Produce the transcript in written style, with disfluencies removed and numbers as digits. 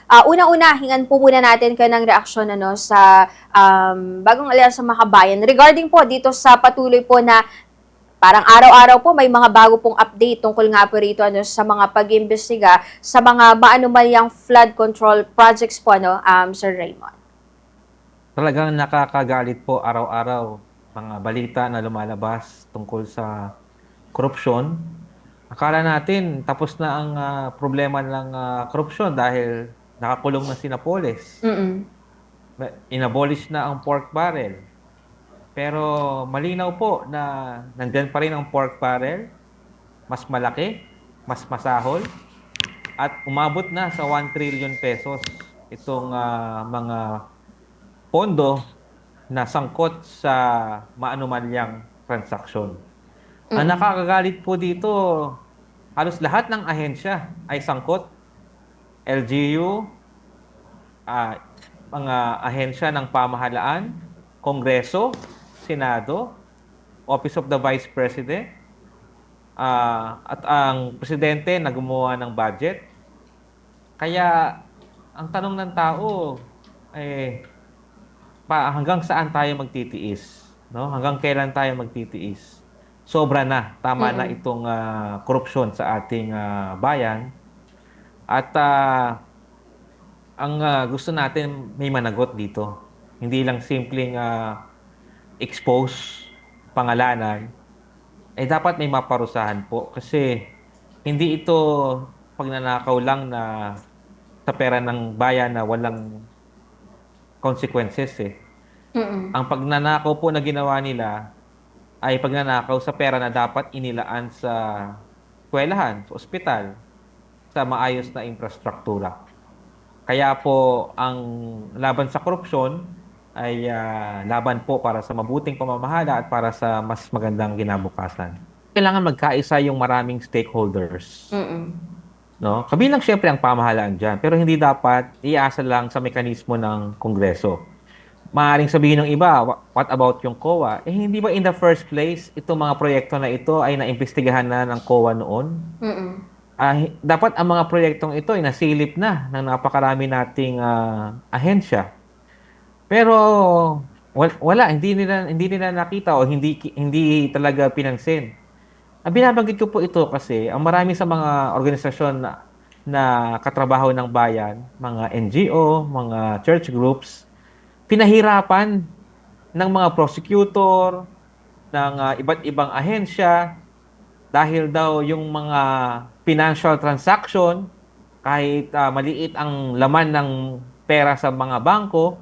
Una-una, hingan po muna natin kayo ng reaksyon sa Bagong Alyansa Makabayan regarding po dito sa patuloy po na parang araw-araw po may mga bago pong update tungkol nga po rito sa mga pag-iimbestiga sa mga maanumalyang flood control projects po, Sir Raymond. Talagang nakakagalit po araw-araw mga balita na lumalabas tungkol sa korupsyon. Akala natin tapos na ang problema ng korupsyon dahil nakakulong na si Napoles. Mm-mm. Inabolish na ang pork barrel. Pero malinaw po na nandyan pa rin ang pork barrel, mas malaki, mas masahol, at umabot na sa 1 trillion pesos itong mga pondo na sangkot sa maanumalyang transaksyon. Ang Mm-mm. nakakagalit po dito, halos lahat ng ahensya ay sangkot. LGU, ah, mga ahensya ng pamahalaan, Kongreso, Senado, Office of the Vice President, at ang presidente na gumawa ng budget. Kaya ang tanong ng tao, eh, hanggang saan tayo magtitiis? No? Hanggang kailan tayo magtitiis? Sobra na, tama na Mm-mm. itong korupsyon sa ating bayan. At ang gusto natin may managot dito. Hindi lang simpleng expose pangalanan, eh dapat may maparusahan po. Kasi hindi ito pagnanakaw lang na sa pera ng bayan na walang consequences eh. Mm-mm. Ang pagnanakaw po na ginawa nila ay pagnanakaw sa pera na dapat inilaan sa eskwelahan, sa ospital, sa maayos na infrastruktura. Kaya po ang laban sa korupsyon ay laban po para sa mabuting pamamahala at para sa mas magandang kinabukasan. Kailangan magkaisa yung maraming stakeholders. Mm-mm. No? Kabilang siyempre ang pamahalaan dyan, pero hindi dapat iasa lang sa mekanismo ng Kongreso. Maaring sabihin ng iba, what about yung COA? Eh hindi ba in the first place, itong mga proyekto na ito ay naimbestigahan na ng COA noon? Mm-mm. Dapat ang mga proyektong ito ay nasilip na ng napakarami nating ahensya. Pero wala, hindi nila nakita o hindi talaga pinansin. Ang binabanggit ko po ito kasi ang marami sa mga organisasyon na katrabaho ng bayan, mga NGO, mga church groups, pinahirapan ng mga prosecutor, ng iba't ibang ahensya dahil daw yung mga financial transaction, kahit maliit ang laman ng pera sa mga bangko,